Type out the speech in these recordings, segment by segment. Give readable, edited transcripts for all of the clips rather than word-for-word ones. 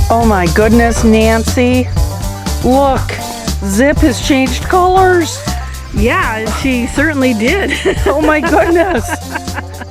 Oh my goodness, Nancy. Look, Zip has changed colors. Yeah, she certainly did. Oh my goodness.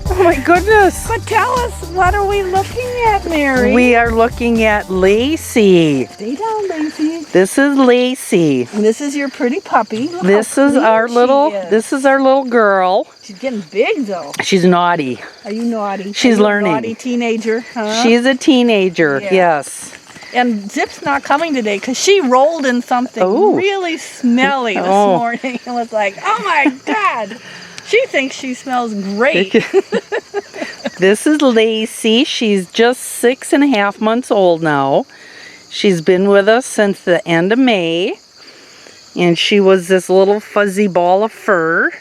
Oh my goodness. But tell us, what are we looking at, Mary? We are looking at Lacey. Stay down, Lacey. This is Lacey. And this is your pretty puppy. Look This how is clean our she little is. this is our little girl. She's getting big though. She's naughty. Are you naughty? She's Are you learning. A naughty teenager, huh? She's a teenager. Yeah. Yes. And Zip's not coming today because she rolled in something really smelly this morning and was like, oh my God. She thinks she smells great. This is Lacey. She's just 6.5 months old now. She's been with us since the end of May. And she was this little fuzzy ball of fur.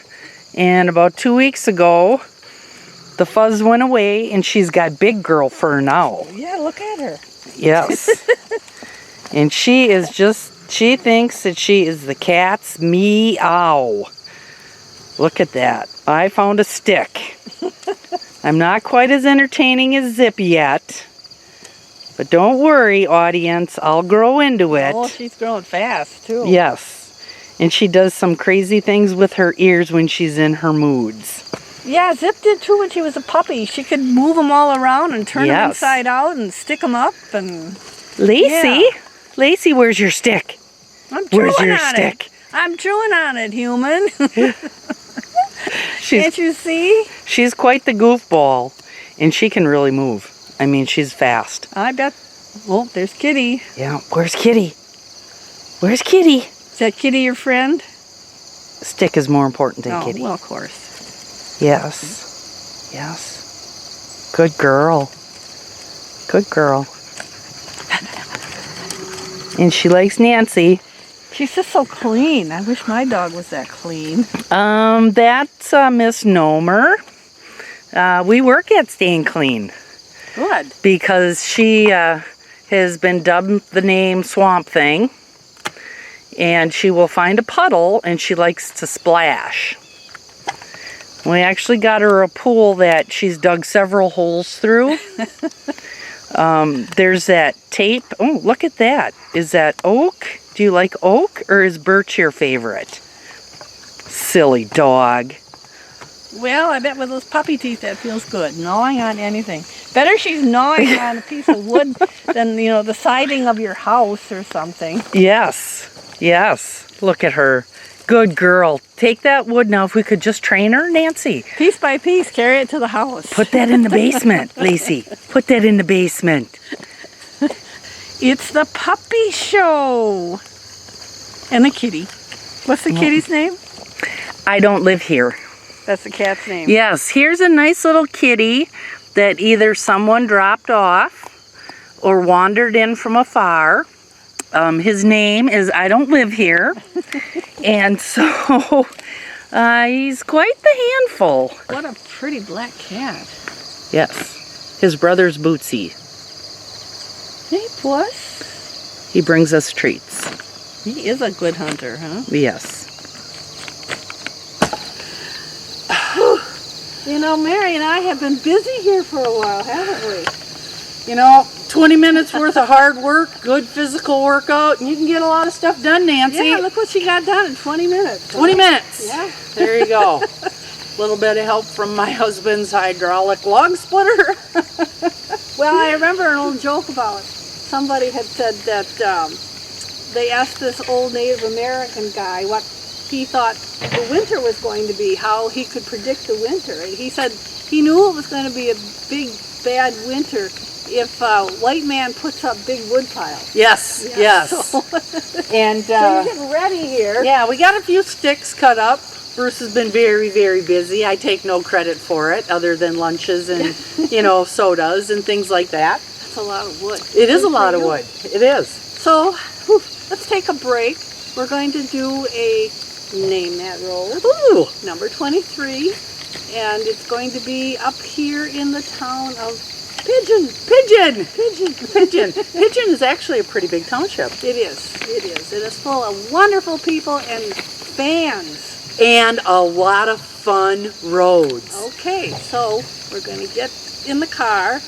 And about 2 weeks ago, the fuzz went away and she's got big girl fur now. Yeah, look at her. Yes. And she is just, she thinks that she is the cat's meow. Look at that. I found a stick. I'm not quite as entertaining as Zip yet. But don't worry, audience. I'll grow into it. Oh, she's growing fast, too. Yes. And she does some crazy things with her ears when she's in her moods. Yeah, Zip did too when she was a puppy. She could move them all around and turn them inside out and stick them up. And Lacey? Yeah. Lacey, where's your stick? I'm chewing where's your on stick? It. I'm chewing on it, human. Can't you see? She's quite the goofball, and she can really move. I mean, she's fast. I bet. Oh, there's Kitty. Yeah, where's Kitty? Where's Kitty? Is that Kitty your friend? Stick is more important than Kitty. Well, of course. Yes. Yes. Good girl. Good girl. And she likes Nancy. She's just so clean. I wish my dog was that clean. That's a misnomer. We work at staying clean. Good. Because she has been dubbed the name Swamp Thing. And she will find a puddle and she likes to splash. We actually got her a pool that she's dug several holes through. There's that tape. Oh, look at that. Is that oak? Do you like oak or is birch your favorite? Silly dog. Well, I bet with those puppy teeth that feels good. Gnawing on anything. Better she's gnawing on a piece of wood than, you know, the siding of your house or something. Yes. Yes. Look at her. Good girl. Take that wood now. If we could just train her, Nancy. Piece by piece, carry it to the house. Put that in the basement, Lacey. Put that in the basement. It's the puppy show. And the kitty. What's the kitty's name? I don't live here. That's the cat's name. Yes, here's a nice little kitty that either someone dropped off or wandered in from afar. His name is I Don't Live Here. And so he's quite the handful. What a pretty black cat. Yes. His brother's Bootsy. Hey, Puss. He brings us treats. He is a good hunter, huh? Yes. You know, Mary and I have been busy here for a while, haven't we? You know, 20 minutes worth of hard work, good physical workout, and you can get a lot of stuff done, Nancy. Yeah, look what she got done in 20 minutes. 20 minutes. Yeah. There you go. A little bit of help from my husband's hydraulic log splitter. Well, I remember an old joke about somebody had said that they asked this old Native American guy what he thought the winter was going to be, how he could predict the winter. And he said he knew it was going to be a big, bad winter if white man puts up big wood piles. Yes, Yeah, yes. So, And so you're getting ready here. yeah, we got a few sticks cut up. Bruce has been very, very busy. I take no credit for it other than lunches and, sodas and things like that. That's a lot of wood. It is a Good lot for of you. wood. It is. So, let's take a break. We're going to do a Name That Road, Ooh, number 23, and it's going to be up here in the town of Pigeon. Pigeon. Pigeon. Pigeon. Pigeon is actually a pretty big township. It is. It is. It is full of wonderful people and fans. And a lot of fun roads. Okay, so we're going to get in the car.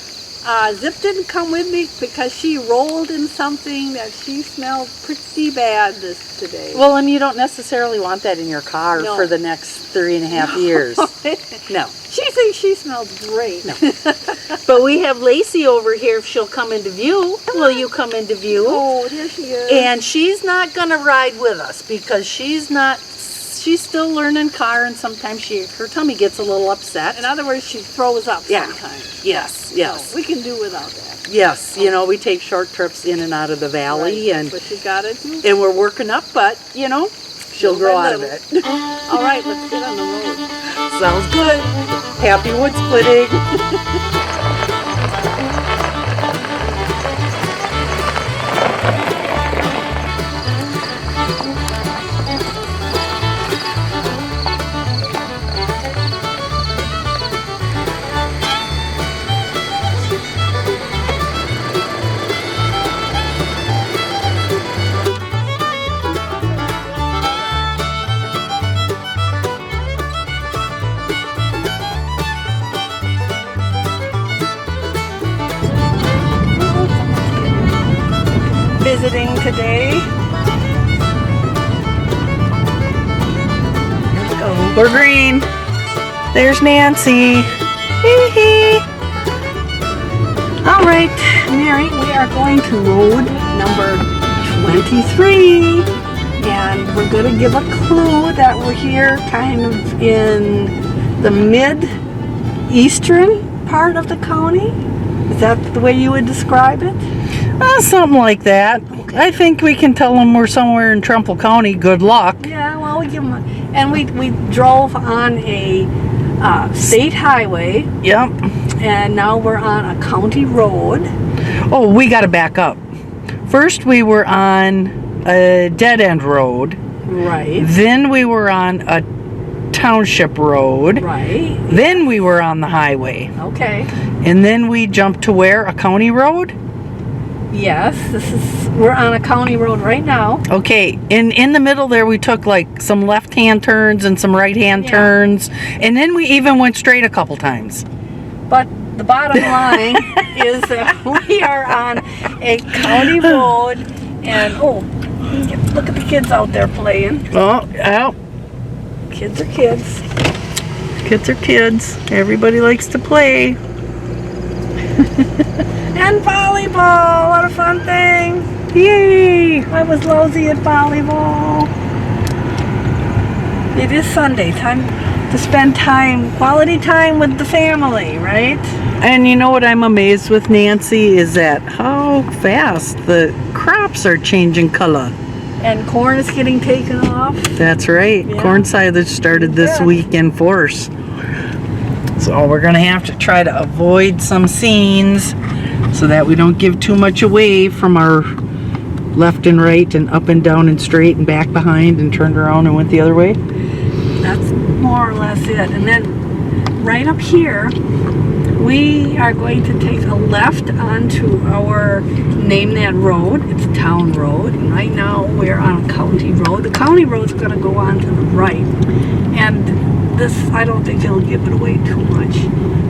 Zip didn't come with me because she rolled in something that she smelled pretty bad today. Well, and you don't necessarily want that in your car No. for the next 3.5 years. No. She thinks she smells great. No. But we have Lacey over here if she'll come into view. Will you come into view? Oh, there she is. And she's not going to ride with us because she's still learning car, and sometimes her tummy gets a little upset. In other words, she throws up Yeah. sometimes. Yes, yes. So we can do without that. Yes, we take short trips in and out of the valley, Right, and that's what you gotta do. and we're working up, but she'll grow out of it. All right, let's get on the road. Sounds good. Happy wood splitting. Visiting today. Let's go. We're green. There's Nancy. Hee hee. All right, Mary, we are going to road number 23, and we're going to give a clue that we're here kind of in the mid-eastern part of the county. Is that the way you would describe it? Something like that. I think we can tell them we're somewhere in Trempealeau County. Good luck. Yeah, well, we give them and we drove on a state highway, Yep. and now we're on a county road. Oh, we got to back up. First, we were on a dead-end road. Right. Then we were on a township road. Right. Then we were on the highway. Okay. And then we jumped to where? A county road? Yes, we're on a county road right now. Okay, in the middle there we took like some left-hand turns and some right-hand Yeah. turns, and then we even went straight a couple times. But the bottom line is that we are on a county road, and look at the kids out there playing. Oh, Kids are kids. kids are kids. Everybody likes to play. And volleyball, what a fun thing. Yay! I was lousy at volleyball. It is Sunday, time to spend quality time with the family, right? And you know what I'm amazed with, Nancy, is that how fast the crops are changing color. And corn is getting taken off. That's right. Yeah. Corn silage started this Yeah. week in force. So we're going to have to try to avoid some scenes so that we don't give too much away from our left and right and up and down and straight and back behind and turned around and went the other way. That's more or less it. And then right up here, we are going to take a left onto our Name That Road. It's a town road. And right now we're on a county road. The county road's going to go on to the right. And this, I don't think it'll give it away too much.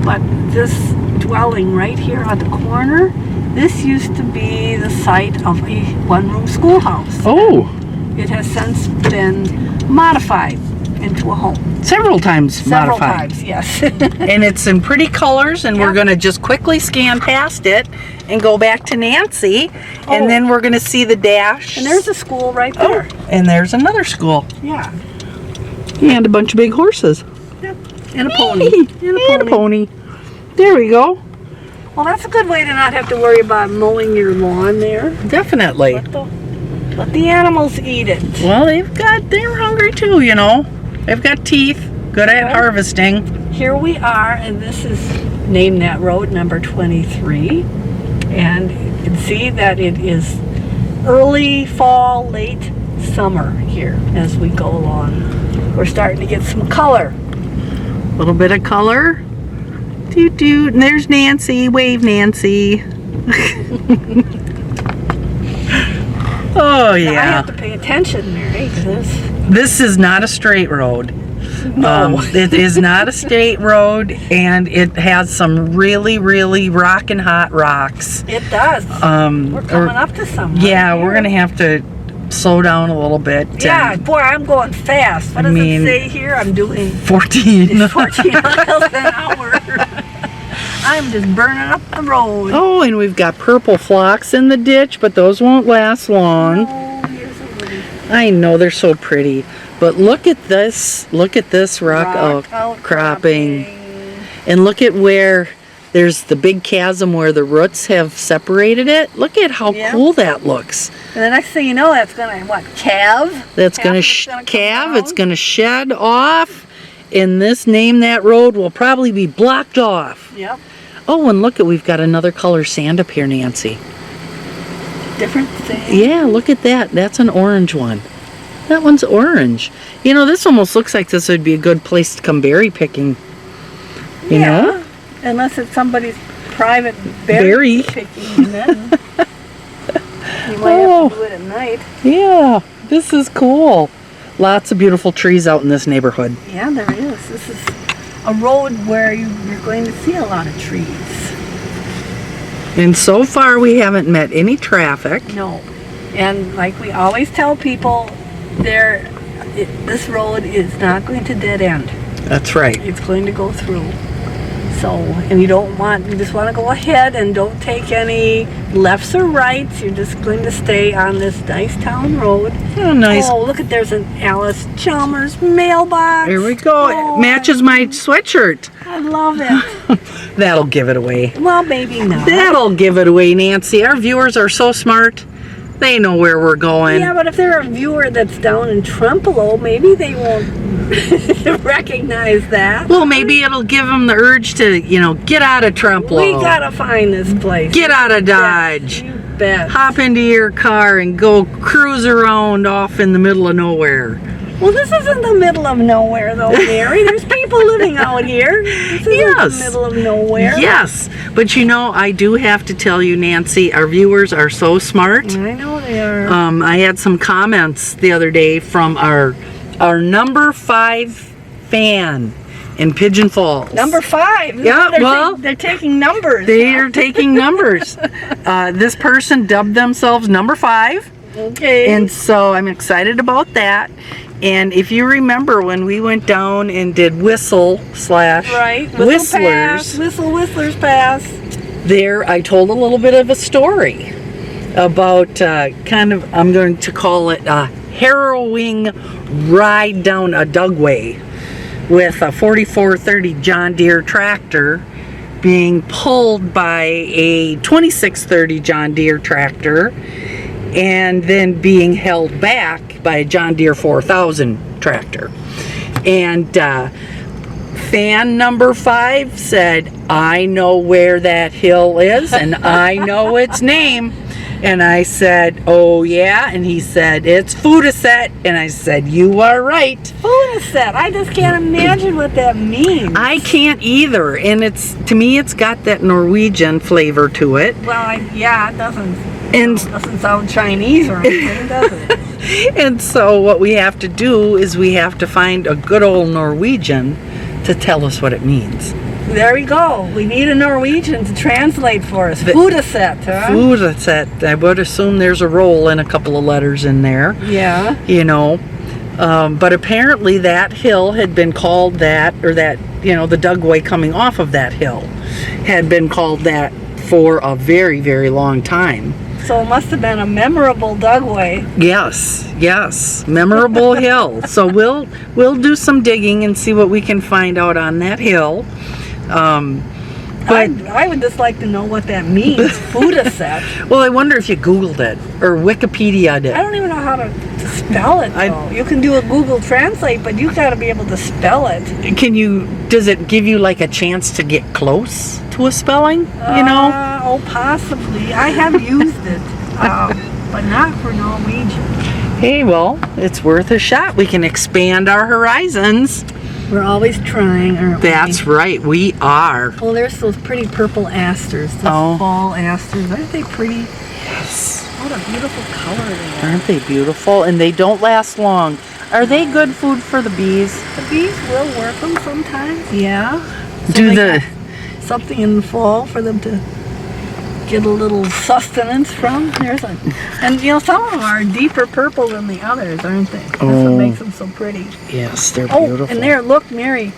But this dwelling right here on the corner, this used to be the site of a one-room schoolhouse. Oh, It has since been modified into a home. several times Several modified. times, yes. And it's in pretty colors, and we're Yeah. going to just quickly scan past it and go back to Nancy, Oh. and then we're going to see the dash. And there's a school right there. And there's another school. Yeah. And a bunch of big horses. Yep. And a pony. And a pony. There we go. Well, that's a good way to not have to worry about mowing your lawn there. Definitely. Let the animals eat it. Well, they're hungry too, you know. They've got teeth, good at harvesting. Here we are, and this is Name That Road number 23. And you can see that it is early fall, late summer here as we go along. We're starting to get some color. A little bit of color. Doot doot. And there's Nancy. Wave, Nancy. Oh, yeah. Now, I have to pay attention, Mary, because this is not a straight road. no. It is not a straight road, and it has some really, really rockin' hot rocks. It does. We're coming up to some. Yeah, we're going to have to slow down a little bit. Yeah, boy, I'm going fast. What does it say here? I'm doing 14. 14 miles an hour. I'm just burning up the road. Oh, and we've got purple phlox in the ditch, but those won't last long. Oh, here's a little I know, they're so pretty. But look at this. Look at this rock outcropping. And look at where there's the big chasm where the roots have separated it. Look at how cool that looks. And the next thing you know, that's going to, what, calve? That's going to calve. It's going to shed off. And this Name That Road will probably be blocked off. Yep. Oh, and look, we've got another color sand up here, Nancy. Different thing. Yeah, look at that. That's an orange one. That one's orange. You know, this almost looks like this would be a good place to come berry picking. You know? Unless it's somebody's private berry picking. Then you might have to do it at night. Yeah, this is cool. Lots of beautiful trees out in this neighborhood. Yeah, there is. This is a road where you're going to see a lot of trees. And so far we haven't met any traffic. No. And like we always tell people, this road is not going to dead end. That's right. It's going to go through. So, and you just want to go ahead and don't take any lefts or rights. You're just going to stay on this nice town road. Oh, nice. Oh, look at, there's an Alice Chalmers mailbox. Here we go. Oh, it matches my sweatshirt. I love it. That'll give it away. Well, maybe not. That'll give it away, Nancy. Our viewers are so smart. They know where we're going. Yeah, but if they're a viewer that's down in Trempealeau, maybe they won't recognize that. Well, maybe it'll give them the urge to, get out of Trempealeau. We gotta find this place. Get out of Dodge. You bet. Hop into your car and go cruise around off in the middle of nowhere. Well, this isn't the middle of nowhere, though, Mary. There's people living out here. This isn't the middle of nowhere. Yes, but I do have to tell you, Nancy, our viewers are so smart. I know they are. I had some comments the other day from our number 5 fan in Pigeon Falls. Number 5. Yeah, they're taking numbers. They are taking numbers. This person dubbed themselves number 5. Okay. And so I'm excited about that. And if you remember when we went down and did Whistlers Whistlers Pass. there, I told a little bit of a story about I'm going to call it a harrowing ride down a dugway with a 4430 John Deere tractor being pulled by a 2630 John Deere tractor and then being held back by a John Deere 4000 tractor. And fan number 5 said, I know where that hill is and I know its name. And I said, oh yeah? And he said, it's Fudaset. And I said, you are right. Fudaset. I just can't imagine what that means. I can't either. And to me, it's got that Norwegian flavor to it. Well, it doesn't sound Chinese or anything, does it? And so what we have to do is we have to find a good old Norwegian to tell us what it means. There we go. We need a Norwegian to translate for us. Fudaset, huh? Fudaset. I would assume there's a roll and a couple of letters in there. Yeah. But apparently that hill had been called that, or that, the dugway coming off of that hill had been called that for a very, very long time. So it must have been a memorable Dugway. Yes, memorable hill. So we'll do some digging and see what we can find out on that hill. But I would just like to know what that means, Food-a-set. well, I wonder if you Googled it or Wikipedia'd it. I don't even know how to spell it, though. You can do a Google Translate, but you got to be able to spell it. Does it give you like a chance to get close to a spelling, you know? Oh, possibly. I have used it, but not for Norwegian. Hey, well, it's worth a shot. We can expand our horizons. We're always trying, aren't we? That's right, we are. Oh, there's those pretty purple asters, those fall asters. Aren't they pretty? Yes. What a beautiful color they are. Aren't they beautiful? And they don't last long. Are they good food for the bees? The bees will work them sometimes. Yeah. Something in the fall for them to get a little sustenance from. And you know, some of them are deeper purple than the others, aren't they? That's what makes them so pretty. Yes, they're beautiful. And there, look, Mary,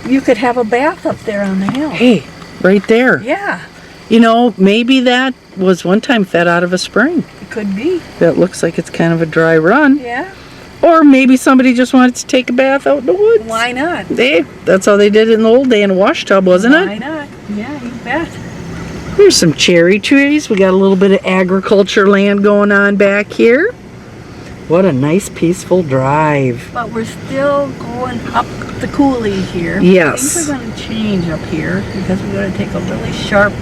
you could have a bath up there on the hill. Hey, right there. Yeah, You know, maybe that was one time fed out of a spring. it could be. That looks like it's kind of a dry run. Yeah, Or maybe somebody just wanted to take a bath out in the woods. why not? That's how they did it in the old day in a wash tub, wasn't it? Why not? Yeah, you bet. Here's some cherry trees. We got a little bit of agriculture land going on back here. What a nice peaceful drive. But we're still going up the coulee here. Yes. Things are going to change up here because we're going to take a really sharp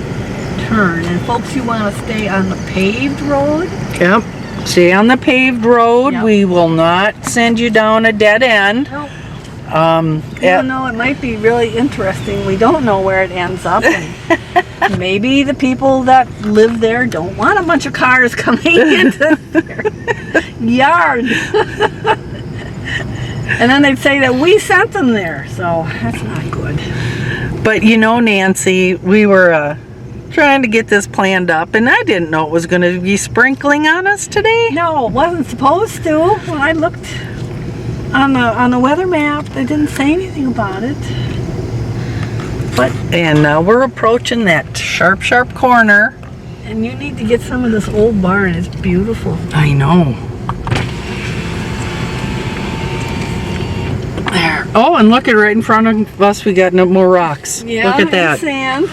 turn. And folks, you want to stay on the paved road. Yep. Stay on the paved road. Yep. We will not send you down a dead end. No. Even though it might be really interesting, we don't know where it ends up. And maybe the people that live there don't want a bunch of cars coming into their yard. And then they'd say that we sent them there, so that's not good. But you know, Nancy, we were trying to get this planned up, and I didn't know it was going to be sprinkling on us today. No, it wasn't supposed to. When I looked on the weather map, they didn't say anything about it. And now we're approaching that sharp corner. And you need to get some of this old barn. It's beautiful. I know. There. Oh, and look at right in front of us, we got no more rocks. Yeah, look at that. Sand.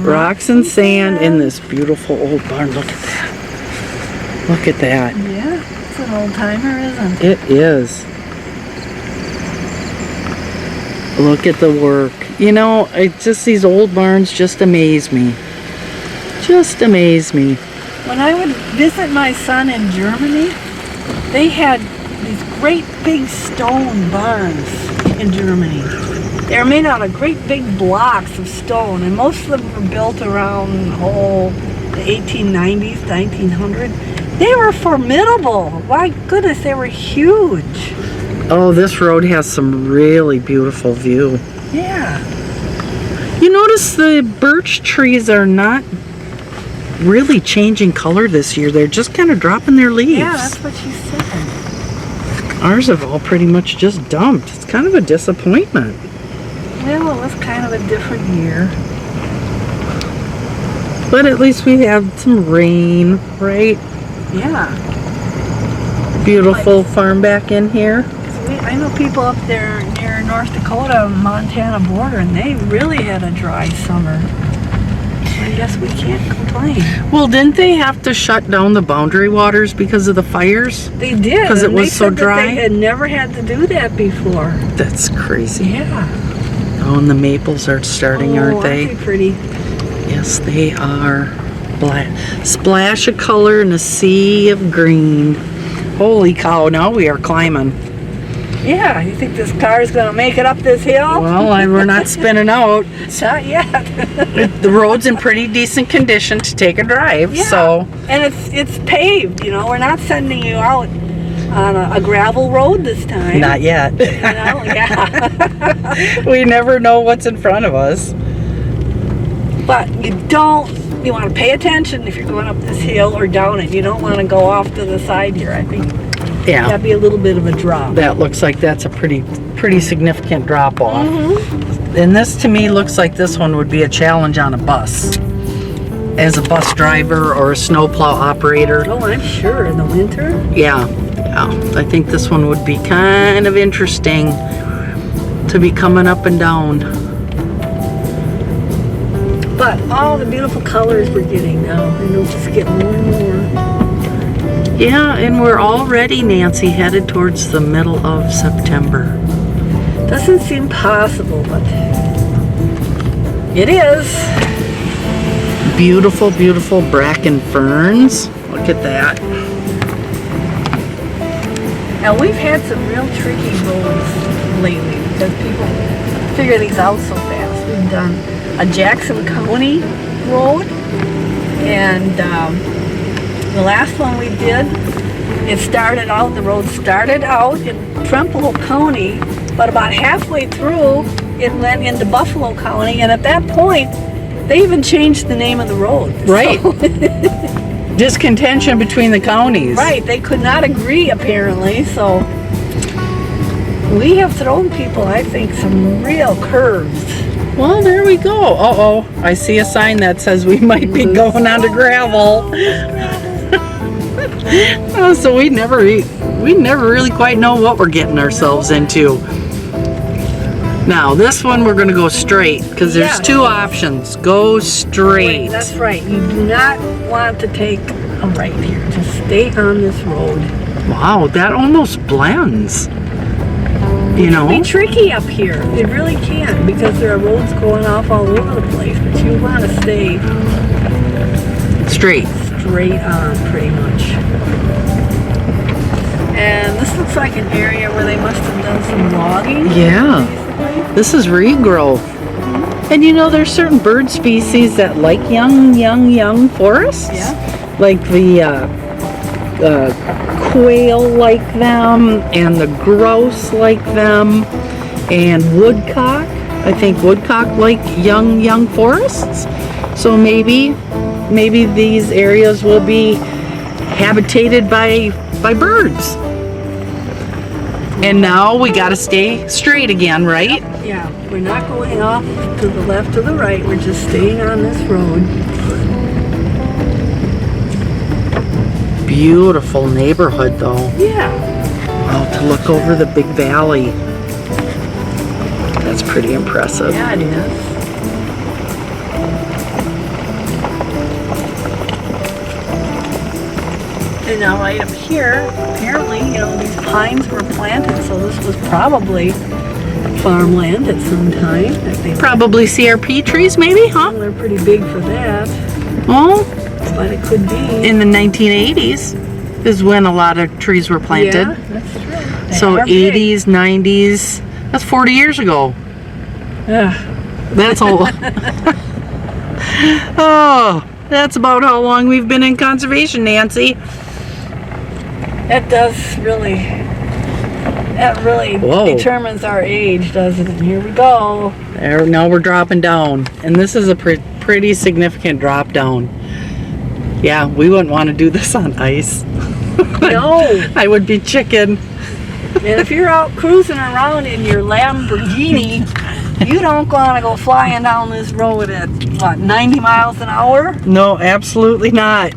Rocks and sand in this beautiful old barn. Look at that. Look at that. Yeah, it's an old timer, isn't it? It is. Look at the work. You know, these old barns just amaze me. Just amaze me. When I would visit my son in Germany, they had these great big stone barns in Germany. They were made out of great big blocks of stone, and most of them were built around, the 1890s, 1900. They were formidable. My goodness, they were huge. Oh, this road has some really beautiful view. Yeah. You notice the birch trees are not really changing color this year. They're just kind of dropping their leaves. Yeah, that's what she said. Ours have all pretty much just dumped. It's kind of a disappointment. Well, it was kind of a different year. But at least we have some rain, right? Yeah. Beautiful farm back in here. I know people up there near North Dakota, Montana border, and they really had a dry summer. I guess we can't complain. Well, didn't they have to shut down the boundary waters because of the fires? They did. Because it was so dry? They had never had to do that before. That's crazy. Yeah. Oh, and the maples are starting, aren't they? Aren't they pretty? Yes, they are. Splash of color in a sea of green. Holy cow, now we are climbing. Yeah, you think this car is going to make it up this hill? Well, we're not spinning out. Not yet. The road's in pretty decent condition to take a drive, Yeah. so. And it's paved, you know. We're not sending you out on a gravel road this time. Not yet. You know? Yeah. We never know what's in front of us. But you want to pay attention if you're going up this hill or down it. You don't want to go off to the side here. I think Yeah. that'd be a little bit of a drop. That looks like that's a pretty significant drop off. Mm-hmm. And this to me looks like this one would be a challenge on a bus. as a bus driver or a snowplow operator. Oh, I'm sure in the winter. Yeah, I think this one would be kind of interesting to be coming up and down. But all the beautiful colors we're getting now, and they'll just get more and more. Yeah, and we're already, Nancy, headed towards the middle of September. Doesn't seem possible, but it is. Beautiful, beautiful bracken ferns. Look at that. Now we've had some real tricky roads lately because people figure these out so fast. We've done a Jackson County road, and the last one we did, the road started out in Trempealeau County, but about halfway through it went into Buffalo County, and at that point they even changed the name of the road. Right. So Discontention between the counties. right, they could not agree apparently, so we have thrown people, I think, some real curves. Well, there we go. Uh-oh, I see a sign that says we might be going onto gravel. Oh, so we never really quite know what we're getting ourselves into. Now, this one we're going to go straight because there's two options. Go straight. Wait, that's right. You do not want to take a right here. Just stay on this road. Wow, that almost blends. You know? It can be tricky up here. It really can because there are roads going off all over the place, but you want to stay straight on pretty much. And this looks like an area where they must have done some logging. Yeah. This is regrowth. And you know, there's certain bird species that like young forests. Yeah. Like the quail like them, and the grouse like them, and woodcock. I think woodcock like young forests. So maybe these areas will be habitated by birds. And now we got to stay straight again, right? Yeah, we're not going off to the left or the right. We're just staying on this road. Beautiful neighborhood, though. Yeah. Oh, to look over the big valley. That's pretty impressive. Yeah, it is. And now right up here, apparently, you know, these pines were planted, so this was probably farmland at some time. Probably CRP trees, maybe, huh? Well, they're pretty big for that. Oh, But it could be. in the 1980s is when a lot of trees were planted. Yeah, that's true. They So are big. 80s, 90s, that's 40 years ago. Ugh. That's old. Oh, that's about how long we've been in conservation, Nancy. That really Whoa. determines our age, doesn't it? Here we go. There, now we're dropping down. And this is a pretty significant drop down. Yeah, we wouldn't want to do this on ice. No. I would be chicken. And if you're out cruising around in your Lamborghini, you don't want to go flying down this road at, what, 90 miles an hour? No, absolutely not.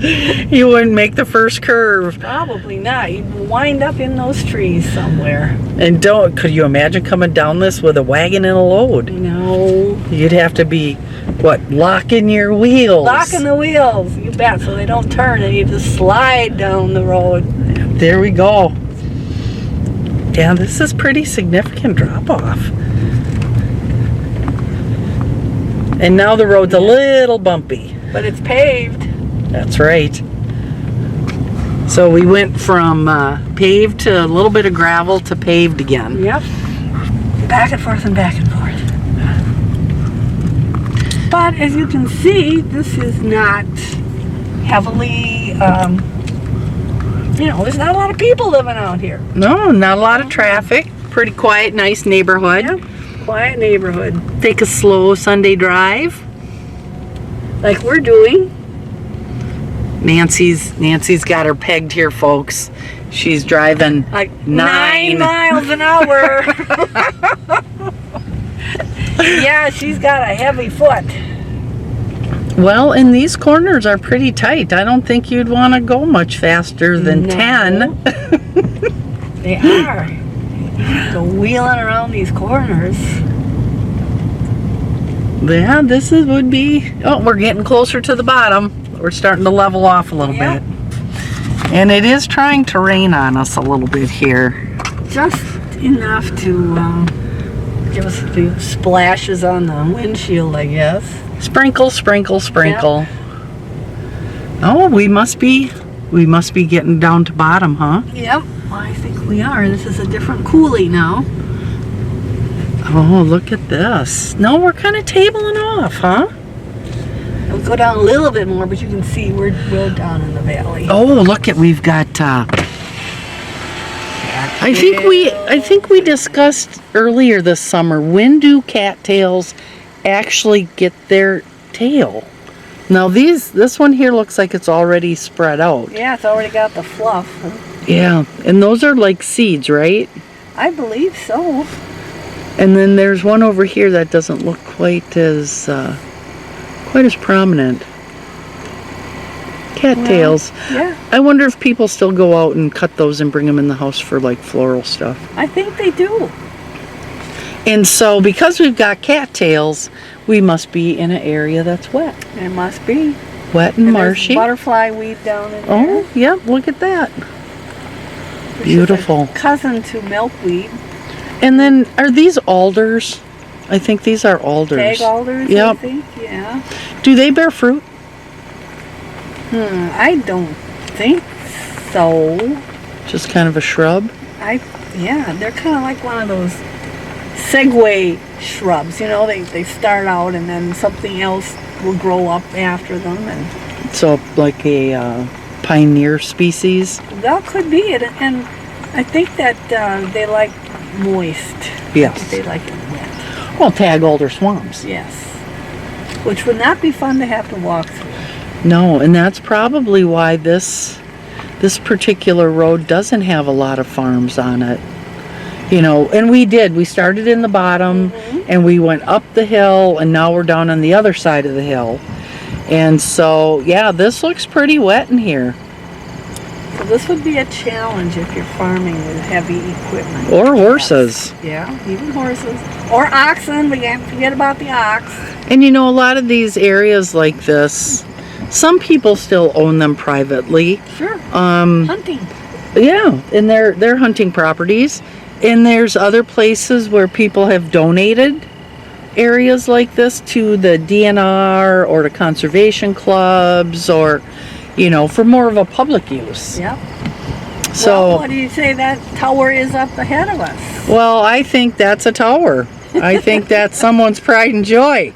You wouldn't make the first curve. Probably not. You'd wind up in those trees somewhere. And could you imagine coming down this with a wagon and a load? No. You'd have to be, locking your wheels. Locking the wheels, you bet, so they don't turn and you just slide down the road. There we go. Yeah, this is pretty significant drop off. And now the road's a little bumpy. But it's paved. That's right. So we went from paved to a little bit of gravel to paved again. Yep. Back and forth and back and forth. But as you can see, this is not heavily, there's not a lot of people living out here. No, not a lot of traffic. Pretty quiet, nice neighborhood. Yep. Quiet neighborhood. Take a slow Sunday drive. Like we're doing. Nancy's got her pegged here, folks. She's driving Like 9 miles an hour. Yeah, she's got a heavy foot. Well, and these corners are pretty tight. I don't think you'd want to go much faster than No. 10. They are. Go wheeling around these corners. Yeah, would be... Oh, we're getting closer to the bottom. We're starting to level off a little Yep. bit. And it is trying to rain on us a little bit here. Just enough to give us a few splashes on the windshield, I guess. Sprinkle, sprinkle, sprinkle. Oh, we must be getting down to bottom, huh? Yep. Well, I think we are. This is a different coulee now. Oh, look at this. No, we're kind of tabling off, huh? We'll go down a little bit more, but you can see we're down in the valley. Oh, look at, we've got I think we discussed earlier this summer, when do cattails actually get their tail? Now this one here looks like it's already spread out. Yeah, it's already got the fluff. Yeah, and those are like seeds, right? I believe so. And then there's one over here that doesn't look quite as prominent. Cattails. Yeah, I wonder if people still go out and cut those and bring them in the house for like floral stuff. I think they do. And so because we've got cattails, we must be in an area that's wet. There must be. Wet and There's marshy. butterfly weed down in there. Oh, yeah, look at that. Which Beautiful. is a cousin to milkweed. And then, are these alders? I think these are alders. Tag alders, I Yep. think. Yeah. Do they bear fruit? I don't think so. Just kind of a shrub? Yeah, they're kind of like one of those segue shrubs. You know, they start out and then something else will grow up after them, and So, like a pioneer species? that could be it. And I think that they like moist. Yes. They like it wet. Well, tag alder swamps. Yes. Which would not be fun to have to walk through. No, and that's probably why this particular road doesn't have a lot of farms on it. You know, and we started in the bottom and we went up the hill, and now we're down on the other side of the hill. And so, yeah, this looks pretty wet in here. So this would be a challenge if you're farming with heavy equipment. Or horses. Yeah, even horses. Or oxen. We can't forget about the ox. And you know, a lot of these areas like this, some people still own them privately. Sure. Hunting. Yeah, and they're hunting properties. And there's other places where people have donated areas like this to the DNR or to conservation clubs, or, you know, for more of a public use. Yep. So, well, what do you say that tower is up ahead of us? well, I think that's a tower. I think that's someone's pride and joy.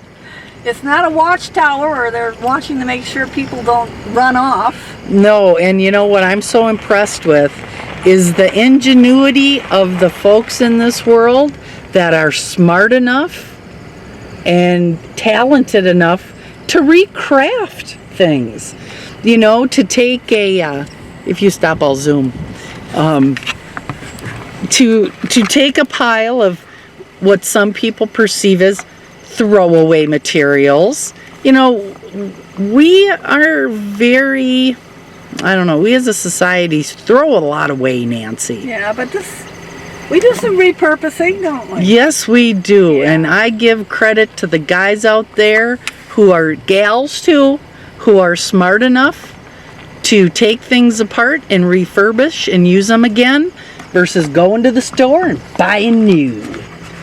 It's not a watchtower, or they're watching to make sure people don't run off. No, and you know what I'm so impressed with is the ingenuity of the folks in this world that are smart enough and talented enough to recraft things. You know, to take if you stop, I'll zoom. To take a pile of what some people perceive as throwaway materials. You know, we are very, I don't know, we as a society throw a lot away, Nancy. Yeah, but we do some repurposing, don't we? Yes, we do. Yeah. And I give credit to the guys out there who are gals too, who are smart enough to take things apart and refurbish and use them again versus going to the store and buying new.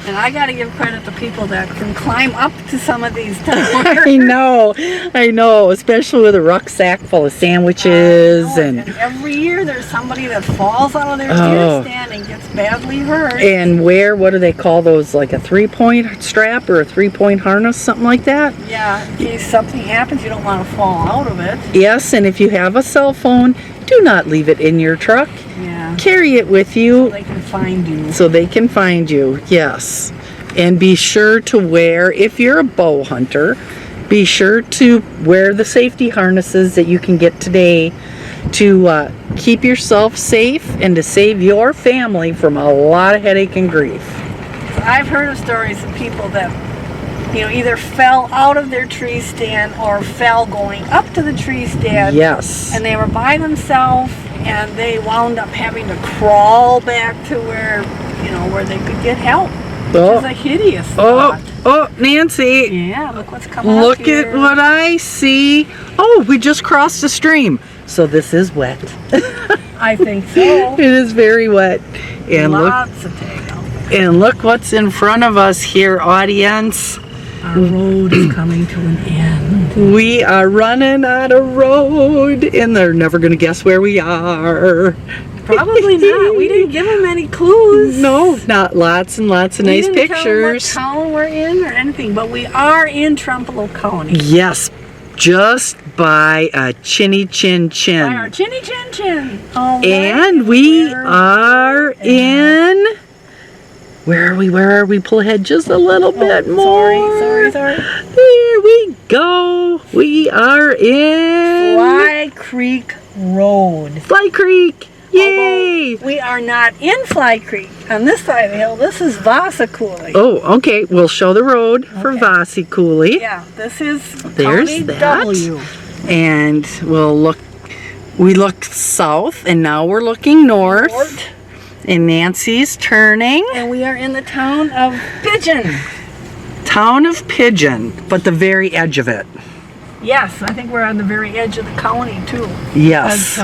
And I got to give credit to people that can climb up to some of these towers. I know, especially with a rucksack full of sandwiches And every year there's somebody that falls out of their deer stand and gets badly hurt. And what do they call those, like a 3-point strap or a 3-point harness, something like that? Yeah, in case something happens, you don't want to fall out of it. Yes, and if you have a cell phone, do not leave it in your truck. Yeah. Carry it with you. So they can find you. So they can find you, yes. And be sure to wear, if you're a bow hunter, be sure to wear the safety harnesses that you can get today to keep yourself safe and to save your family from a lot of headache and grief. I've heard of stories of people that either fell out of their tree stand or fell going up to the tree stand. Yes. And they were by themselves, and they wound up having to crawl back to where they could get help. Which is a hideous thought. Oh, Nancy. Yeah, look what's coming up Look here. at what I see. Oh, we just crossed a stream. So this is wet. I think so. It is very wet. And Lots of tag out there. and look what's in front of us here, audience. Our road is coming to an end. We are running out of road, and they're never going to guess where we are. Probably not. We didn't give them any clues. No, not lots and lots of nice We didn't pictures. tell them what town we're in or anything, but we are in Trempealeau County. Yes, just by a chinny chin chin. By our chinny chin chin. Oh, And we are in. Where are we? Where are we? Pull ahead just a little bit more. Sorry. Here we go. We are in Fly Creek Road. Fly Creek. Yay! Although we are not in Fly Creek. On this side of the hill, this is Vasakuli. Oh, okay. We'll show the road for Vasakuli. Yeah, this is There's County that. W. And we'll look. We looked south, and now we're looking north. And Nancy's turning. And we are in the town of Pigeon. Town of Pigeon, but the very edge of it. Yes, I think we're on the very edge of the county too. Yes.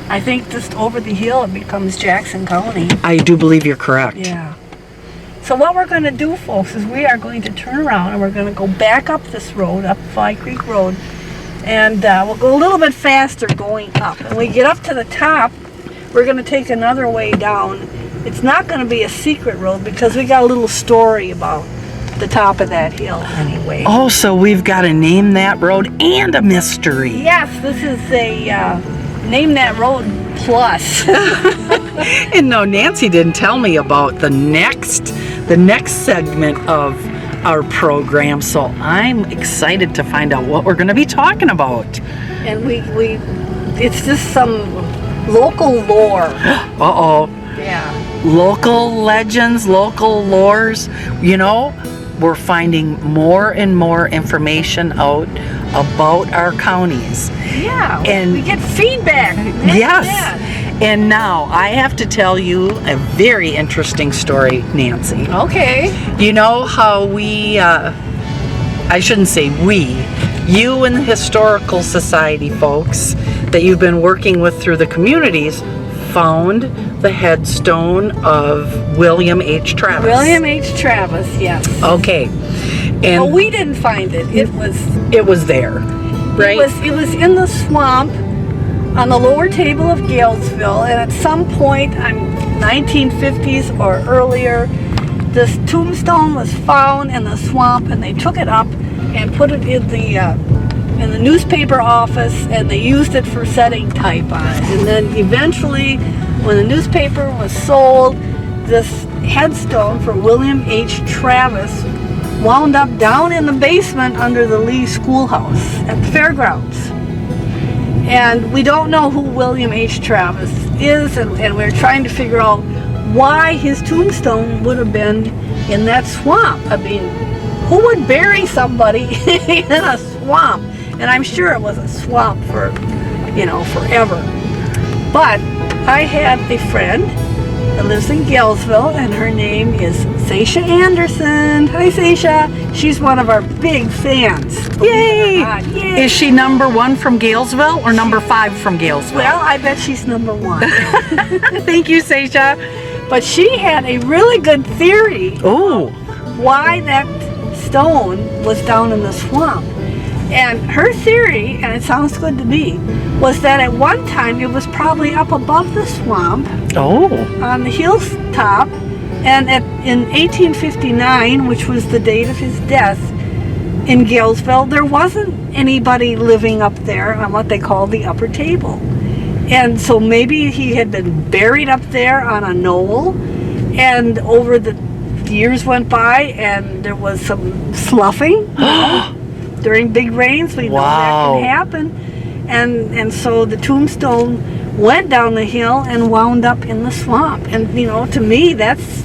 I think just over the hill it becomes Jackson County. I do believe you're correct. Yeah. So what we're going to do, folks, is we are going to turn around and we're going to go back up this road, up Fly Creek Road, and we'll go a little bit faster going up. When we get up to the top, we're going to take another way down. It's not going to be a secret road because we got a little story about the top of that hill anyway. Oh, so we've got to name that road and a mystery. Yes, this is a Name That Road Plus. And no, Nancy didn't tell me about the next segment of our program, so I'm excited to find out what we're going to be talking about. And it's just some local lore. Uh-oh. Yeah. Local legends, local lores. We're finding more and more information out about our counties. Yeah, And we get feedback. Yes. Yeah. And now I have to tell you a very interesting story, Nancy. Okay. You know how I shouldn't say we, you and the Historical Society folks that you've been working with through the communities found the headstone of William H. Travis. William H. Travis, yes. Okay. And Well, we didn't find it. It was there, right? It was in the swamp on the lower table of Galesville, and at some point, 1950s or earlier, this tombstone was found in the swamp, and they took it up and put it in the newspaper office, and they used it for setting type on it. And then eventually, when the newspaper was sold, this headstone for William H. Travis wound up down in the basement under the Lee Schoolhouse at the fairgrounds. And we don't know who William H. Travis is, and we're trying to figure out why his tombstone would have been in that swamp. I mean, who would bury somebody in a swamp? And I'm sure it was a swamp for, forever. But I have a friend that lives in Galesville, and her name is Sasha Anderson. Hi, Sasha. She's one of our big fans. Yay! Yay! Is she number 1 from Galesville or number 5 from Galesville? Well, I bet she's number 1. Thank you, Sasha. But she had a really good theory Oh. why that stone was down in the swamp. And her theory, and it sounds good to me, was that at one time it was probably up above the swamp Oh. on the hilltop, and in 1859, which was the date of his death in Galesville, there wasn't anybody living up there on what they call the upper table. And so maybe he had been buried up there on a knoll, and over the years went by and there was some sloughing during big rains. We know that can happen. And so the tombstone went down the hill and wound up in the swamp. And to me, that's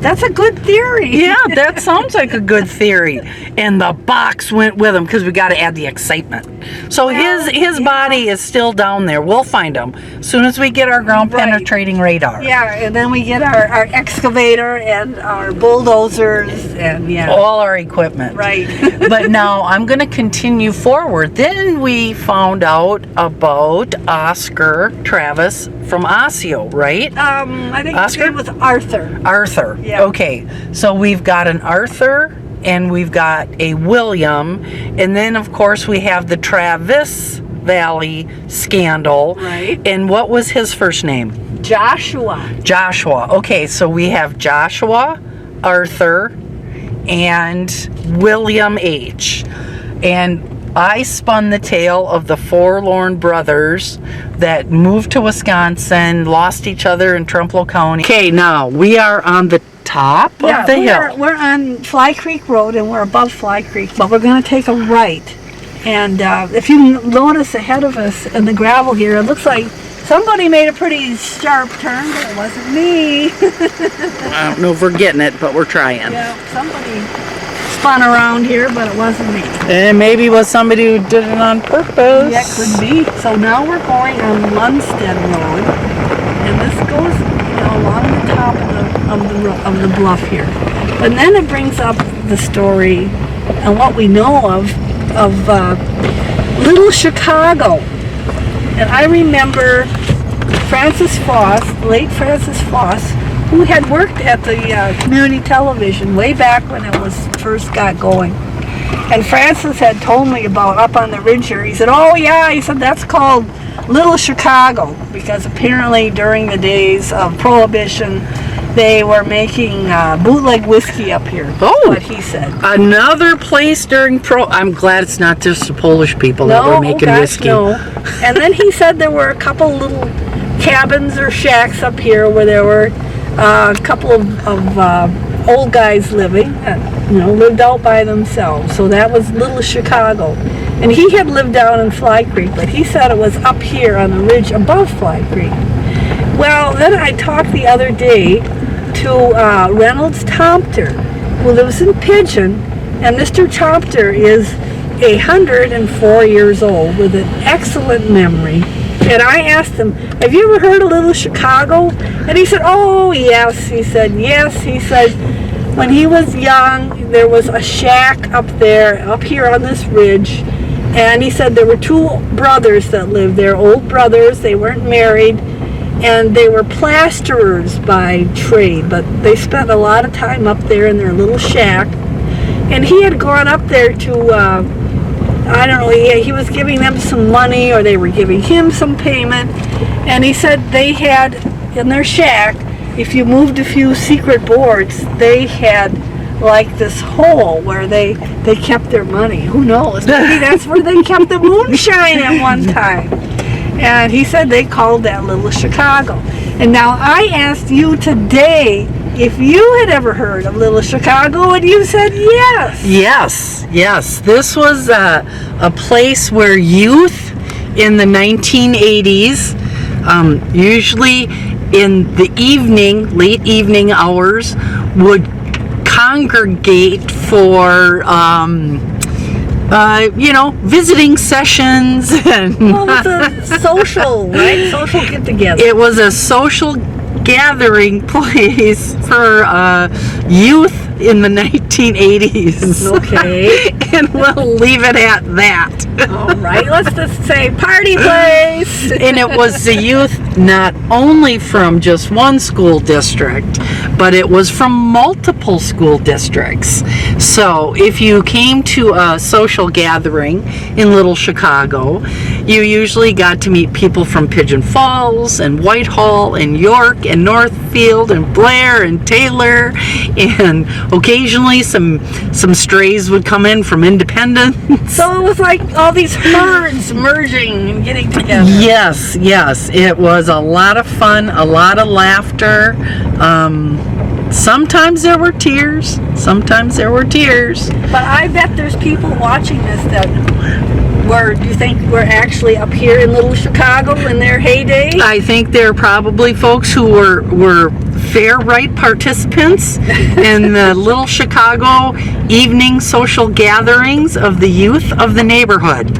That's a good theory. Yeah, that sounds like a good theory. And the box went with him because we got to add the excitement. So his body is still down there. We'll find him as soon as we get our ground penetrating radar. Yeah, and then we get our excavator and our bulldozers and all our equipment. Right. But now I'm going to continue forward. Then we found out about Oscar Travis from Osseo, right? I think Oscar? his name was Arthur. Arthur. Yeah. Okay. So we've got an Arthur and we've got a William, and then of course we have the Travis Valley scandal. Right. And what was his first name? Joshua. Joshua. Okay, so we have Joshua, Arthur, and William H. And I spun the tale of the forlorn brothers that moved to Wisconsin, lost each other in Trempealeau County. Okay, now we are on the top of the hill. We're on Fly Creek Road and we're above Fly Creek, but we're going to take a right. And if you notice ahead of us in the gravel here, it looks like somebody made a pretty sharp turn, but it wasn't me. I don't know if we're getting it, but we're trying. Yeah, somebody spun around here, but it wasn't me. And maybe it was somebody who did it on purpose. Yeah, could be. So now we're going on Lundstead Road, and this goes along the top of the bluff here. But then it brings up the story and what we know of Little Chicago. And I remember Francis Foss, late Francis Foss, who had worked at the community television way back when it was first got going. And Francis had told me about up on the ridge here. He said, oh yeah, he said that's called Little Chicago because apparently during the days of Prohibition they were making bootleg whiskey up here. Oh, what he said. Another place during I'm glad it's not just the Polish people that were making whiskey. No. And then he said there were a couple little cabins or shacks up here where there were a couple of old guys living, lived out by themselves. So that was Little Chicago. And he had lived down in Fly Creek, but he said it was up here on the ridge above Fly Creek. Well, then I talked the other day to Reynolds Tomter, who lives in Pigeon, and Mr. Tomter is 104 years old with an excellent memory. And I asked him, have you ever heard of Little Chicago? And he said, oh, yes. He said, yes. He said, when he was young, there was a shack up there, up here on this ridge. And he said there were two brothers that lived there, old brothers. They weren't married. And they were plasterers by trade. But they spent a lot of time up there in their little shack. And he had gone up there to... I don't know, he was giving them some money or they were giving him some payment, and he said they had in their shack, if you moved a few secret boards, they had like this hole where they kept their money. Who knows? Maybe that's where they kept the moonshine at one time. And he said they called that Little Chicago. And now I asked you today if you had ever heard of Little Chicago, and you said yes. Yes. This was a place where youth in the 1980s, usually in the evening, late evening hours, would congregate for visiting sessions and well, it was a social, right? Social get together. It was a social gathering place for youth in the 1980s. Okay. And we'll leave it at that. All right, let's just say party place. And it was the youth not only from just one school district, but it was from multiple school districts. So if you came to a social gathering in Little Chicago, you usually got to meet people from Pigeon Falls and Whitehall and York and Northfield and Blair and Taylor, and occasionally some strays would come in from Independence. So it was like all these herds merging and getting together. Yes, it was a lot of fun, a lot of laughter. Sometimes there were tears. But I bet there's people watching this that do you think we're actually up here in Little Chicago in their heyday? I think there are probably folks who were fair right participants in the Little Chicago evening social gatherings of the youth of the neighborhood.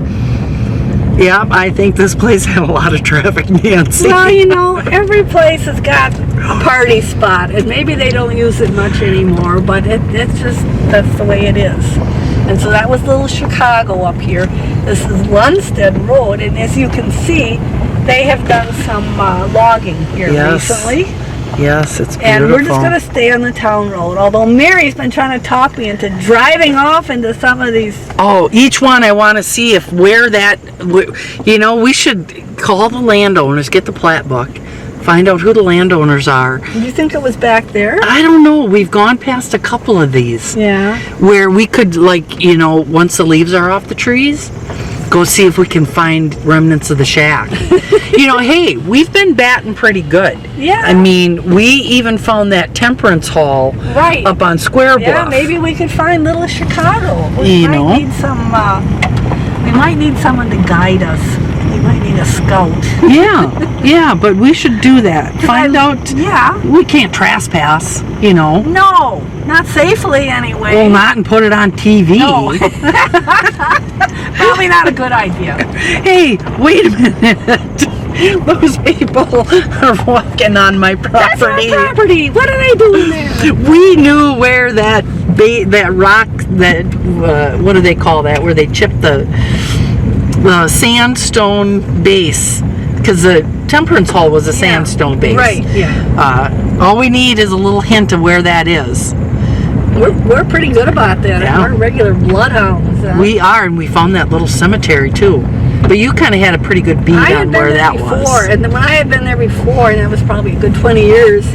Yep, I think this place had a lot of traffic, Nancy. Well, you know, every place has got a party spot, and maybe they don't use it much anymore, but it's just, that's the way it is. And so that was Little Chicago up here. This is Lundstedt Road, and as you can see, they have done some logging here recently. Yes, it's beautiful. And we're just going to stay on the town road, although Mary's been trying to talk me into driving off into some of these. Oh, each one I want to see if where that, you know, we should call the landowners, get the plat book, find out who the landowners are. Do you think it was back there? I don't know. We've gone past a couple of these. Yeah. Where we could, like, you know, once the leaves are off the trees, go see if we can find remnants of the shack. You know, hey, we've been batting pretty good. Yeah. I mean, we even found that temperance hall up on Square Bluff. Yeah, maybe we could find Little Chicago. We might need someone to guide us. We might need a scout. Yeah, but we should do that. Find out. Yeah. We can't trespass, you know. No, not safely anyway. Well, not and put it on TV. No. Probably not a good idea. Hey, wait a minute. Those people are walking on my property. That's our property. What are they doing there? We knew where that rock, what do they call that? Where they chip the sandstone base, because the temperance hall was a sandstone base. Right. Yeah. All we need is a little hint of where that is. We're pretty good about that. Yeah. We're regular bloodhounds. We are, and we found that little cemetery too. But you kind of had a pretty good beat on where that was. And when I had been there before, and that was probably a good 20 years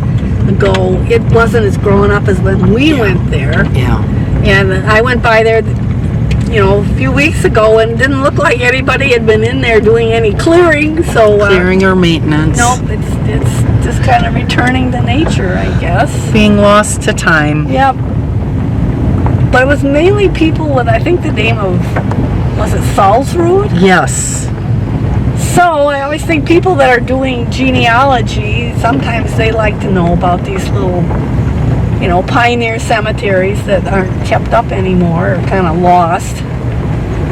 ago, it wasn't as growing up as when we went there. Yeah. And I went by there, you know, a few weeks ago, and it didn't look like anybody had been in there doing any clearing. So clearing or maintenance. Nope, it's just kind of returning to nature, I guess. Being lost to time. Yep. But it was mainly people with, I think the name of, was it Salsrud? Yes. So I always think people that are doing genealogy, sometimes they like to know about these little, you know, pioneer cemeteries that aren't kept up anymore, or kind of lost.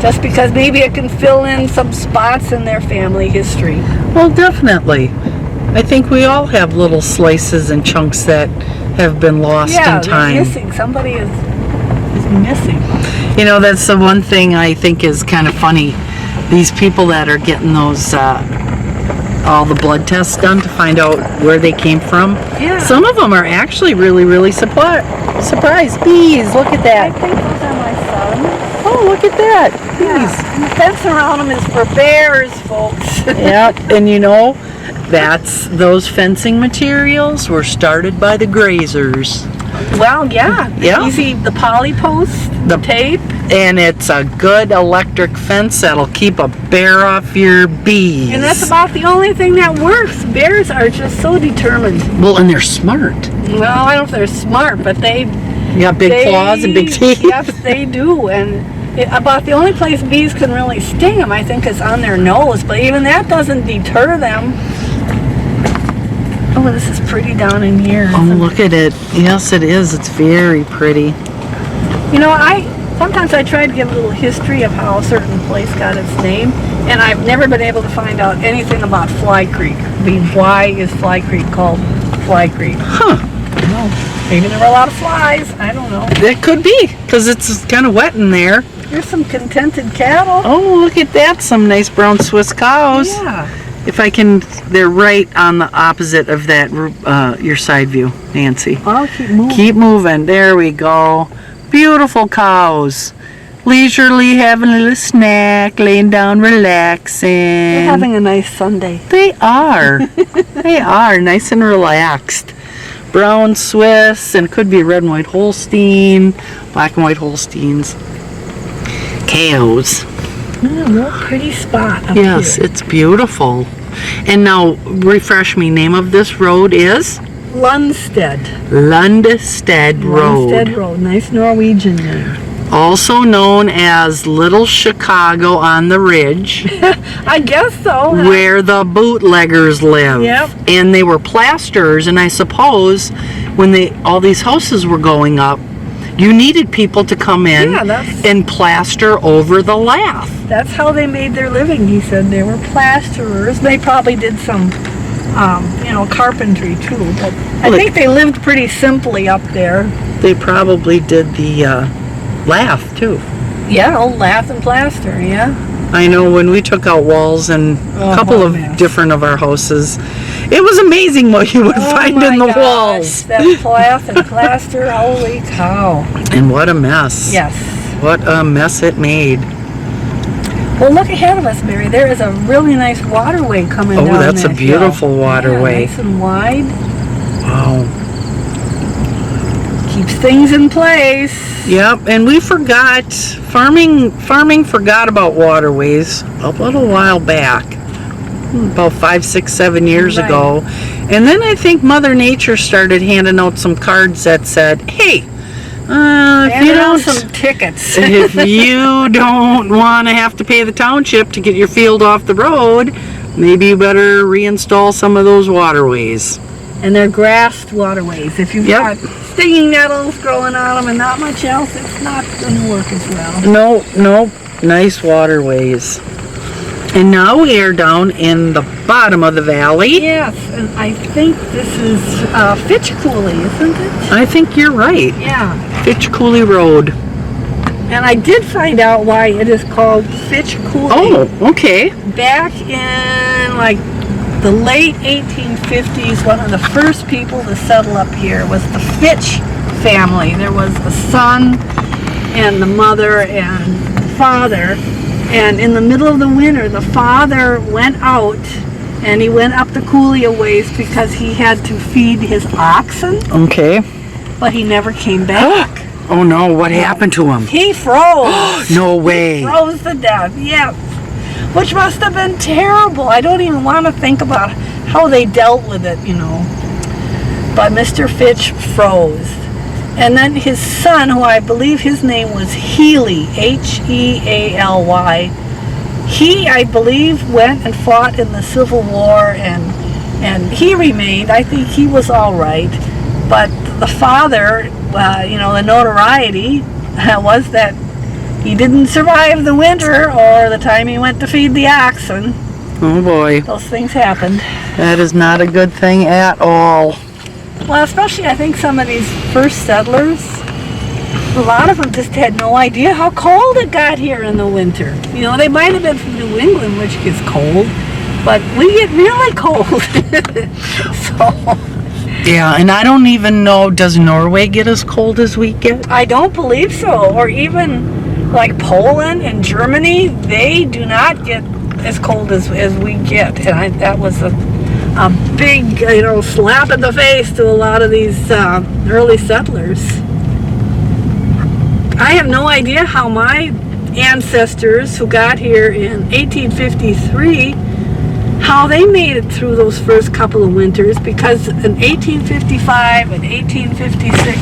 Just because maybe it can fill in some spots in their family history. Well, definitely. I think we all have little slices and chunks that have been lost in time. They're missing. Somebody is missing. You know, that's the one thing I think is kind of funny. These people that are getting those all the blood tests done to find out where they came from. Yeah. Some of them are actually really, really surprised. Bees, look at that. I think those are my sons. Oh, look at that. Bees. Yeah. And the fence around them is for bears, folks. Yeah, and you know, those fencing materials were started by the grazers. Well, yeah. Yeah. Easy, the poly post, the tape. And it's a good electric fence that'll keep a bear off your bees. And that's about the only thing that works. Bears are just so determined. Well, and they're smart. Well, I don't know if they're smart, but they got big claws and big teeth. Yes, they do. And about the only place bees can really sting them, I think, is on their nose. But even that doesn't deter them. Oh, this is pretty down in here. Oh, look at it. Yes, it is. It's very pretty. You know, sometimes I try to give a little history of how a certain place got its name, and I've never been able to find out anything about Fly Creek. I mean, why is Fly Creek called Fly Creek? Huh. I don't know. Maybe there were a lot of flies. I don't know. It could be, because it's kind of wet in there. There's some contented cattle. Oh, look at that. Some nice brown Swiss cows. Yeah. If I can, they're right on the opposite of that, your side view, Nancy. I'll keep moving. Keep moving. There we go. Beautiful cows. Leisurely having a little snack, laying down, relaxing. They're having a nice Sunday. They are. They are nice and relaxed. Brown Swiss, and could be red and white Holstein, black and white Holsteins. Cows. Real pretty spot up Yes, here. it's beautiful. And now, refresh me, name of this road is? Lundstedt. Lundstedt Road. Lundstedt Road. Nice Norwegian name. Also known as Little Chicago on the Ridge, I guess so. where the bootleggers live. Yep. And they were plasters, and I suppose when all these houses were going up, you needed people to come in and plaster over the lath. That's how they made their living, he said. They were plasterers. They probably did some, carpentry too. But I think they lived pretty simply up there. They probably did the lath too. Yeah, old lath and plaster, yeah. I know when we took out walls in a couple of different of our houses, it was amazing what you would find in the walls. That lath and plaster, holy cow. And what a mess. Yes. What a mess it made. Well, look ahead of us, Mary. There is a really nice waterway coming down. Oh, that's a beautiful waterway. Yeah, nice and wide. Wow. Keeps things in place. Yep, and we forgot, farming forgot about waterways a little while back, about 5, 6, 7 years ago. And then I think Mother Nature started handing out some cards that said, hey, some tickets. if you don't want to have to pay the township to get your field off the road, maybe you better reinstall some of those waterways. And they're grassed waterways. If you've got stinging nettles growing on them and not much else, it's not going to work as well. No, nice waterways. And now we are down in the bottom of the valley. Yes, and I think this is Fitch Cooley, isn't it? I think you're right. Yeah. Fitch Cooley Road. And I did find out why it is called Fitch Cooley. Oh, okay. Back in the late 1850s, one of the first people to settle up here was the Fitch family. There was the son and the mother and the father. And in the middle of the winter, the father went out and he went up the Cooley a ways because he had to feed his oxen. Okay. But he never came back. Oh no, what happened to him? He froze. No way. He froze to death, yeah. Which must have been terrible. I don't even want to think about how they dealt with it, But Mr. Fitch froze. And then his son, who I believe his name was Healy, Healy, he, I believe, went and fought in the Civil War, and he remained. I think he was all right. But the father, the notoriety was that he didn't survive the winter or the time he went to feed the oxen. Oh boy. Those things happened. That is not a good thing at all. Well, especially I think some of these first settlers, a lot of them just had no idea how cold it got here in the winter. They might have been from New England, which gets cold, but we get really cold. Yeah, and I don't even know, does Norway get as cold as we get? I don't believe so. Or even like Poland and Germany, they do not get as cold as we get. And that was a big, slap in the face to a lot of these early settlers. I have no idea how my ancestors who got here in 1853, how they made it through those first couple of winters, because in 1855 and 1856,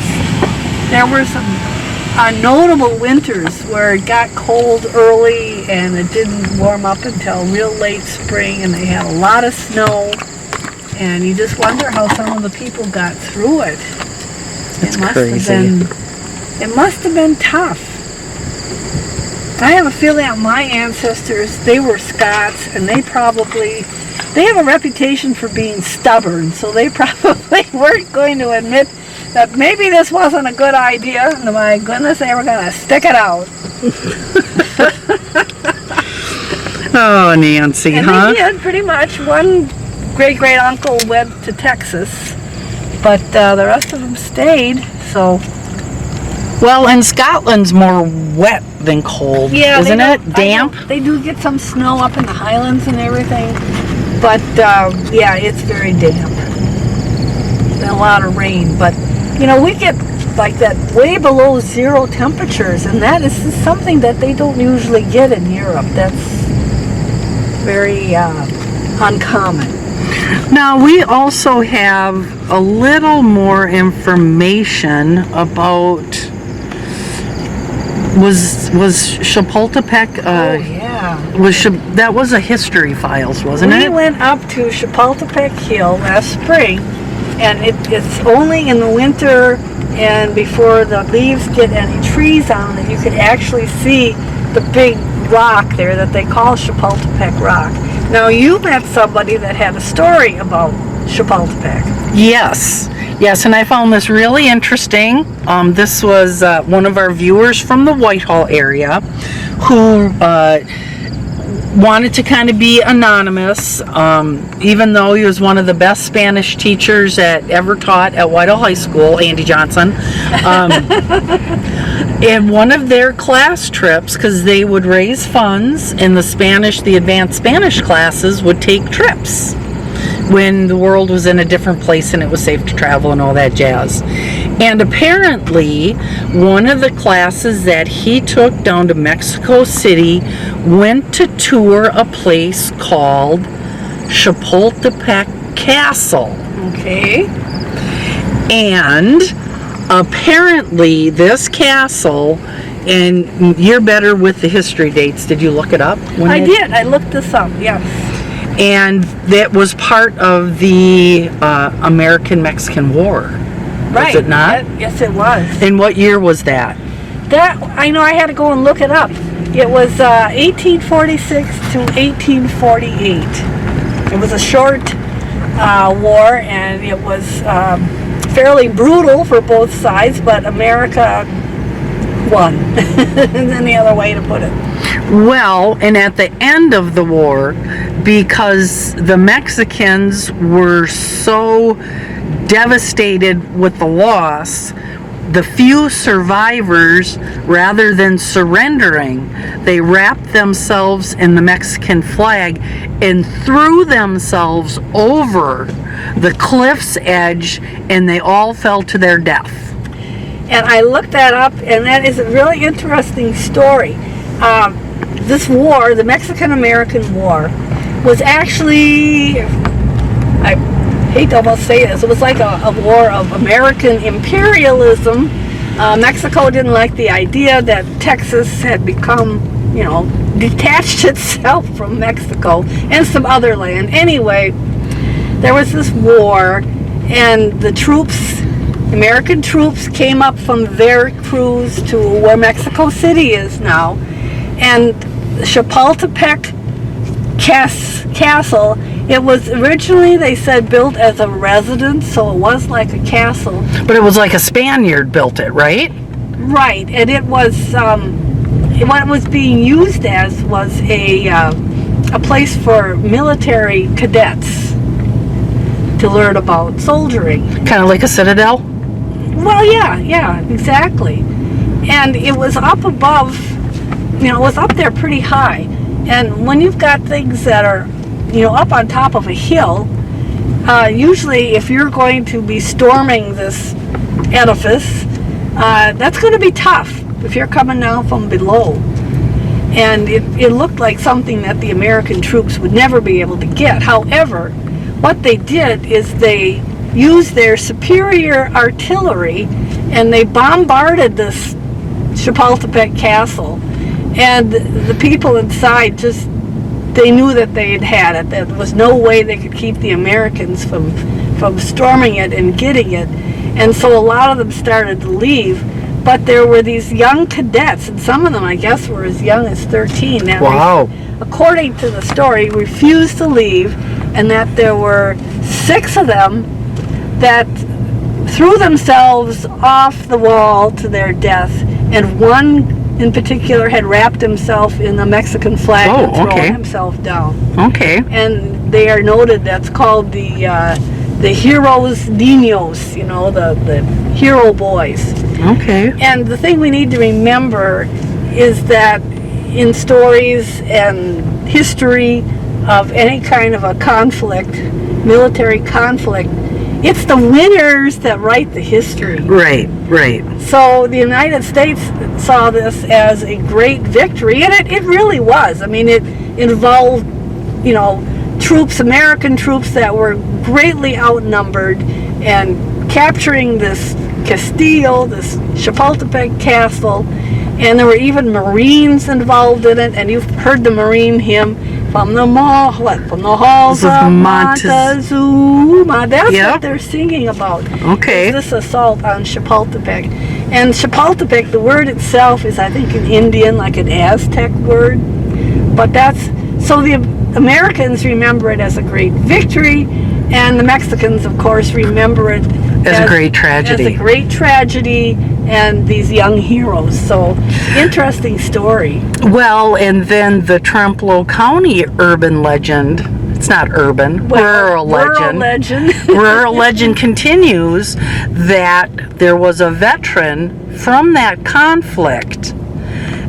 there were some notable winters where it got cold early and it didn't warm up until real late spring, and they had a lot of snow. And you just wonder how some of the people got through it. That's crazy. It must have been tough. I have a feeling that my ancestors, they were Scots, and they have a reputation for being stubborn, so they probably weren't going to admit that maybe this wasn't a good idea, and my goodness, they were going to stick it out. Oh, Nancy, and they did, pretty much. One great-great-uncle went to Texas, but the rest of them stayed, so... Well, and Scotland's more wet than cold, isn't it? Damp? They do get some snow up in the Highlands and everything, but it's very damp. And a lot of rain, but we get like that way below zero temperatures, and that is something that they don't usually get in Europe. That's very uncommon. Now, we also have a little more information about Was Chapultepec, Oh, yeah. that was a History Files, wasn't We it? went up to Chapultepec Hill last spring, and it's only in the winter and before the leaves get any trees on that you can actually see the big rock there that they call Chapultepec Rock. Now, you met somebody that had a story about Chapultepec. Yes, and I found this really interesting. This was one of our viewers from the Whitehall area who wanted to kind of be anonymous, even though he was one of the best Spanish teachers that ever taught at Whitehall High School, Andy Johnson. In one of their class trips, because they would raise funds, and the advanced Spanish classes would take trips when the world was in a different place and it was safe to travel and all that jazz. And apparently, one of the classes that he took down to Mexico City went to tour a place called Chapultepec Castle. Okay. And apparently this castle, and you're better with the history dates. Did you look it up? I did. I looked this up, yes. And that was part of the American-Mexican War. Right. Was it not? Yes, it was. And what year was that? That, I know, I had to go and look it up. It was 1846 to 1848. It was a short war, and it was fairly brutal for both sides, but America won. Isn't any other way to put it. Well, and at the end of the war, because the Mexicans were so devastated with the loss, the few survivors, rather than surrendering, they wrapped themselves in the Mexican flag and threw themselves over the cliff's edge, and they all fell to their death. And I looked that up, and that is a really interesting story. This war, the Mexican-American War, was actually, I hate to almost say this, it was like a war of American imperialism. Mexico didn't like the idea that Texas had become, detached itself from Mexico and some other land. Anyway, there was this war, and the troops, American troops, came up from Veracruz to where Mexico City is now, and Chapultepec Castle, it was originally, they said, built as a residence, so it was like a castle. But it was like a Spaniard built it, right? Right, and it was, what it was being used as was a place for military cadets to learn about soldiering. Kind of like a citadel? Well, yeah, exactly. And it was up above, it was up there pretty high. And when you've got things that are, up on top of a hill, usually if you're going to be storming this edifice, that's going to be tough if you're coming down from below. And it looked like something that the American troops would never be able to get. However, what they did is they used their superior artillery, and they bombarded this Chapultepec Castle. And the people inside they knew that they had it. There was no way they could keep the Americans from storming it and getting it. And so a lot of them started to leave. But there were these young cadets, and some of them, I guess, were as young as 13. That wow. According to the story, refused to leave, and that there were 6 of them that threw themselves off the wall to their death, and one in particular had wrapped himself in the Mexican flag and thrown himself down. Okay. And they are noted, that's called the heroes niños, the hero boys. Okay. And the thing we need to remember is that in stories and history of any kind of a conflict, military conflict, it's the winners that write the history. Right. So the United States saw this as a great victory, and it really was. I mean, it involved, troops, American troops that were greatly outnumbered, and capturing this Castillo, this Chapultepec Castle, And there were even Marines involved in it, and you've heard the Marine hymn, from the halls of Montezuma. That's what they're singing about. Okay. Is this assault on Chapultepec. And Chapultepec, the word itself is, I think, an Indian, like an Aztec word. But so the Americans remember it as a great victory, and the Mexicans, of course, remember it as a great tragedy. As a great tragedy, and these young heroes. So, interesting story. Well, and then the Trempealeau County urban legend, it's not urban, rural legend. Rural legend continues that there was a veteran from that conflict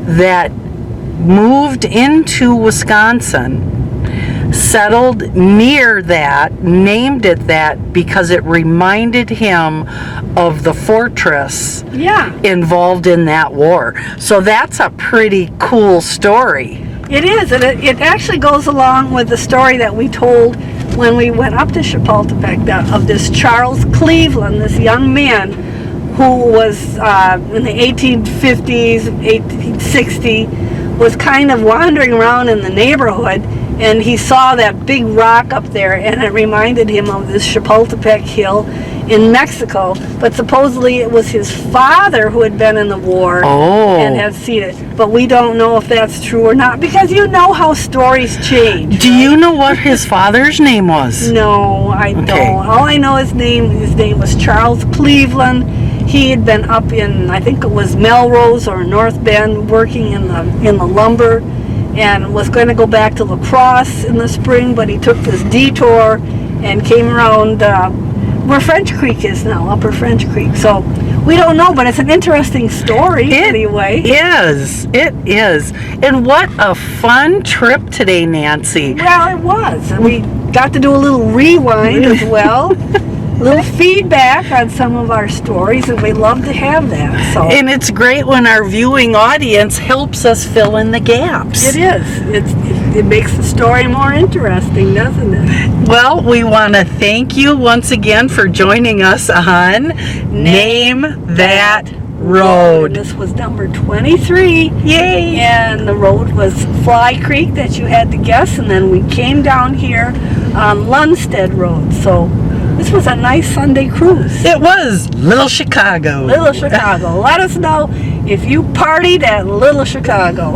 that moved into Wisconsin, settled near that, named it that because it reminded him of the fortress involved in that war. So that's a pretty cool story. It is, and it actually goes along with the story that we told when we went up to Chapultepec of this Charles Cleveland, this young man who was in the 1850s, 1860, was kind of wandering around in the neighborhood, and he saw that big rock up there, and it reminded him of this Chapultepec Hill in Mexico. But supposedly it was his father who had been in the war and had seen it. But we don't know if that's true or not, because you know how stories change. Do you know what his father's name was? No, I don't. All I know his name was Charles Cleveland. He had been up in, I think it was Melrose or North Bend, working in the lumber, and was going to go back to La Crosse in the spring, but he took this detour and came around where French Creek is now, Upper French Creek. So we don't know, but it's an interesting story anyway. It is. And what a fun trip today, Nancy. Well, it was. And we got to do a little rewind as well. A little feedback on some of our stories, and we love to have that. So. And it's great when our viewing audience helps us fill in the gaps. It is. It makes the story more interesting, doesn't it? Well, we want to thank you once again for joining us on Name That Road. This was number 23. Yay! And the road was Fly Creek that you had to guess, and then we came down here on Lundstedt Road. So this was a nice Sunday cruise. It was Little Chicago. Little Chicago. Let us know if you partied at Little Chicago.